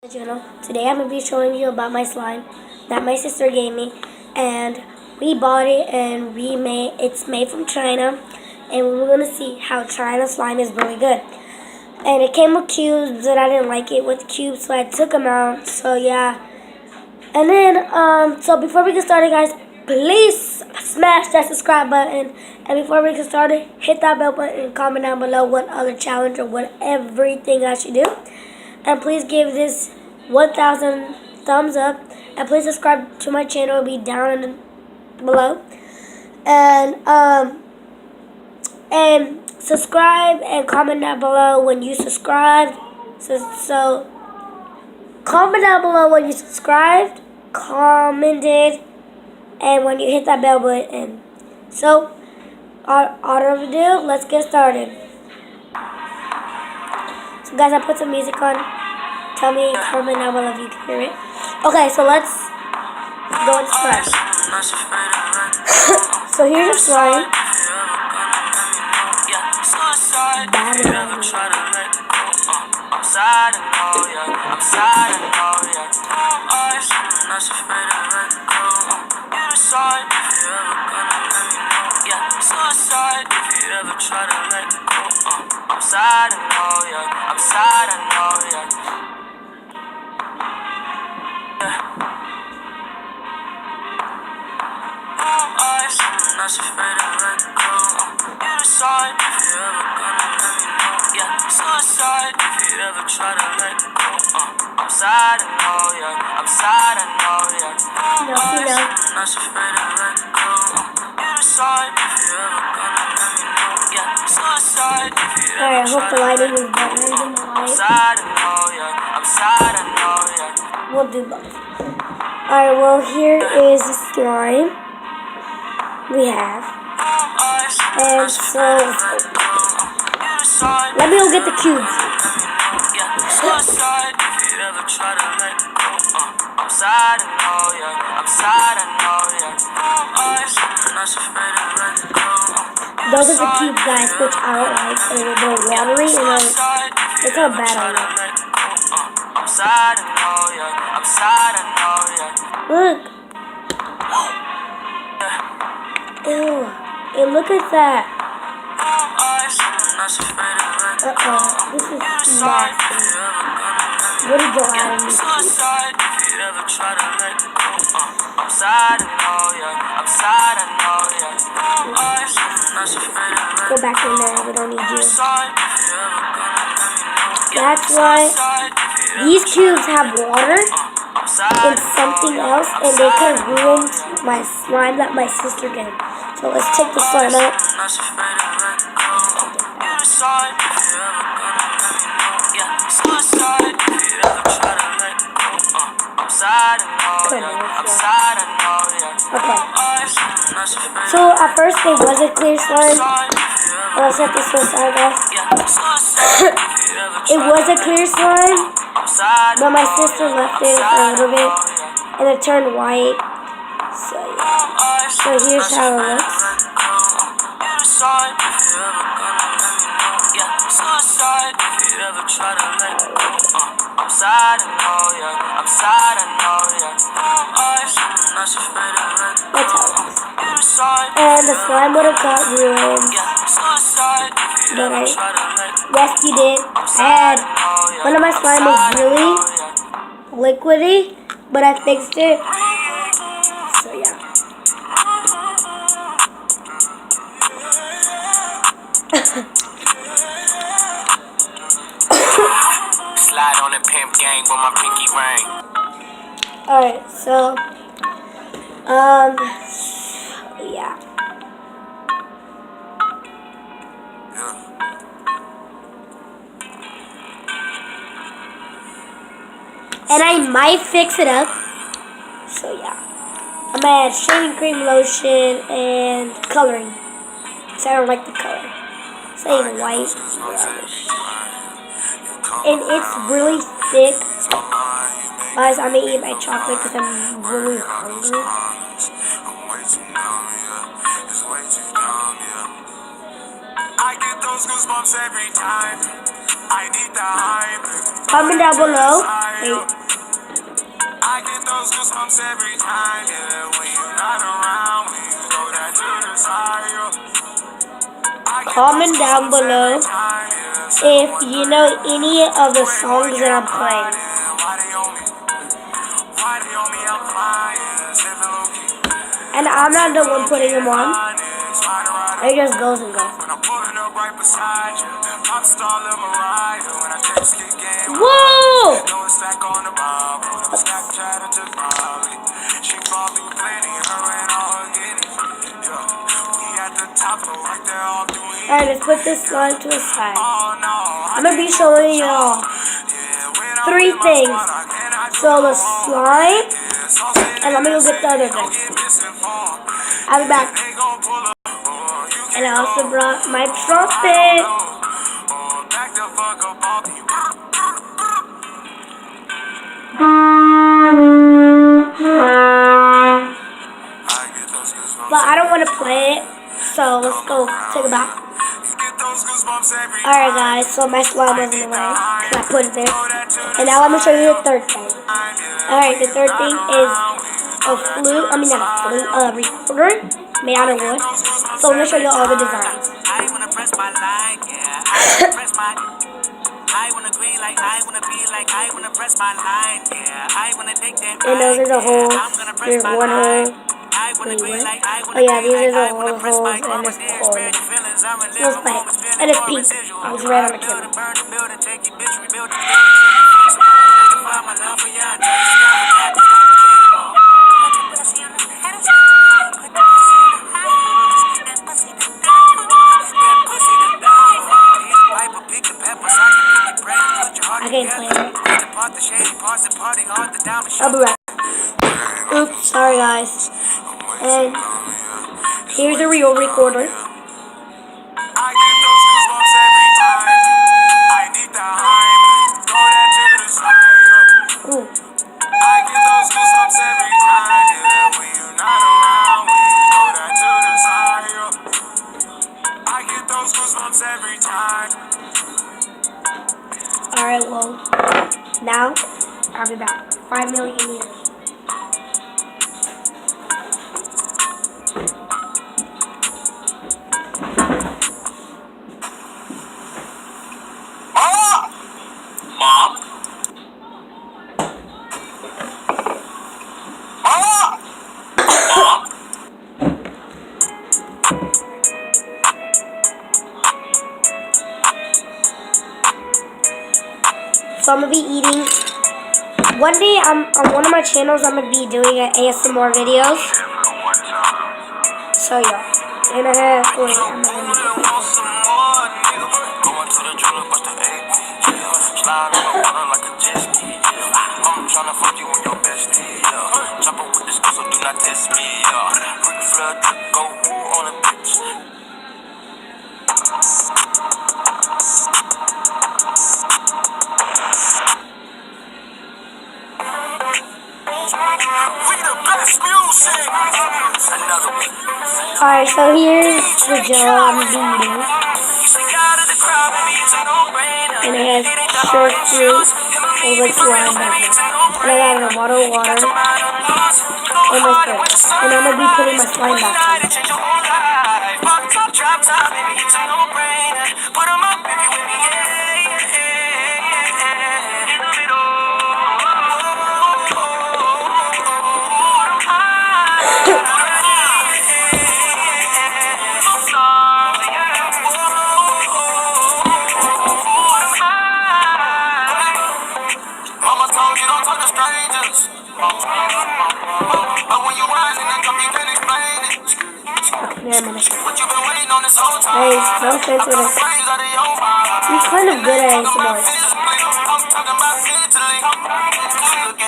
Channel. Today I'm going to be showing you about my slime that my sister gave me, and we bought it and it's made from China, and we're going to see how China slime is really good. And it came with cubes, but I didn't like it with cubes, so I took them out. So yeah. And then so before we get started, guys, please smash that subscribe button, and before we get started, hit that bell button and comment down below what other challenge or what everything I should do. And please give this 1,000 thumbs up. And please subscribe to my channel. It'll be down below. And subscribe and comment down below when you subscribed. So comment down below when you subscribed, commented, and when you hit that bell button. So, out of ado, let's get started. So guys, I put some music on. Tell me, comment down below if you can hear it. Okay, so let's go and start. So here's the slime. Not afraid to let go. You decide if you ever gonna let me know. Yeah, suicide if you ever try to let go. I'm sad, I know, yeah. I'm sad, I know, yeah. Not afraid to let go. You decide if you ever gonna let me know. Yeah, suicide if you ever. Alright, I hope the lighting is better than the light. I'm sad, I know, yeah. I'm sad, I know, yeah. We'll do both. Alright, well, here is the slime we have, and so let me go get the cubes. Those are the cubes, guys, which I don't like. They're watery, and it's all bad on them. Look. Ew, and look at that. This is nasty. What did you add in this? Go back in there, we don't need you. That's why these cubes have water and something else, and they could have ruined my slime that my sister did. So let's take the slime out. Okay. So at first it was a clear slime. Let's set this aside, guys. It was a clear slime, but my sister left it for a little bit, and it turned white. So yeah. So here's how it looks. That's how it looks. And the slime would have got ruined, but I rescued it. One of my slime was really liquidy, but I fixed it. So yeah. Slide on the pimp gang with my pinky ring. Alright, so yeah. And I might fix it up. So yeah. I'm gonna add shaving cream, lotion, and coloring. So I don't like the color. Say white. And it's really thick. Guys, I'm gonna eat my chocolate because I'm really hungry. I get those goosebumps every time. I need the hype. Comment down below I get those goosebumps every time, yeah. When you're not around, when you go down to the side, comment down below if you know any of the songs that I'm playing. And I'm not the one putting them on. It just goes and goes. Whoa! Alright, let's put this slime to the side. I'm going to be showing y'all 3 things. So the slime, and let me go get the other thing. I'll be back. And I also brought my trumpet. But I don't want to play it, so let's go take it back. Alright guys, so my slime was in the way, because I put it there. And now let me show you the third thing. Alright, the third thing is a flute, not a flute, a recorder made out of wood. So let me show you all the designs. And those are the holes. There's one hole. Wait, what? Oh yeah, these are the holes and this hole. Let's play. And it's pink. I was right on the camera. I can't play it. I'll be right. Oops, sorry guys. And here's a real recorder. Ooh. Alright, well, now I'll be back. 5 million years. Mom? So I'm gonna be eating. One day, on one of my channels, I'm gonna be doing ASMR videos. So yeah, and I have. Wait, I'm not gonna do Alright, so here's the gel I'm eating. And it has short fruit and like slime back. And I got a bottle of water and my foot. And I'm gonna be putting my slime back on. Yeah, I'm gonna show you. Guys, no offense with it. I'm kind of good at ASMR.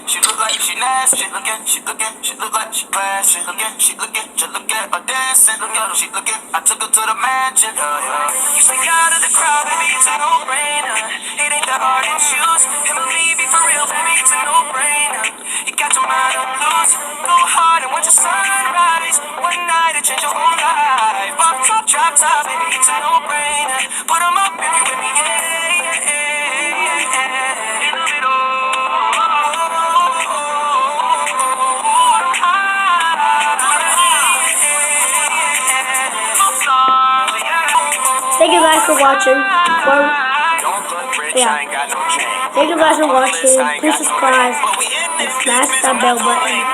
She look like she nasty. She look like she classy. She look at her dancing. She look at, I took her to the mansion. You stick out of the crowd, baby, it's a no-brainer. It ain't that hard to choose. And believe me, for real, baby, it's a no-brainer. You got your mind on loose. Go hard and watch the sunrise. One night it change your whole life. Pop top, drop top, baby, it's a no-brainer. Put 'em up if you with me, yeah, yeah, yeah, yeah. In the middle. guys for watching. Yeah. Thank you guys for watching. Please subscribe and smash that bell button.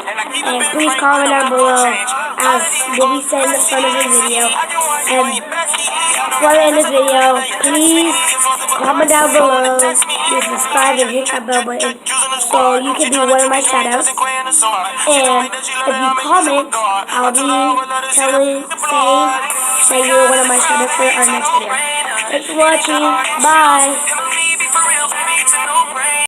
And please comment down below as what we said in the front of the video. And before I end this video, please comment down below. Please subscribe and hit that bell button so you can be one of my shoutouts. And if you comment, I'll be saying you're one of my shoutouts for our next video. Thanks for watching. Bye.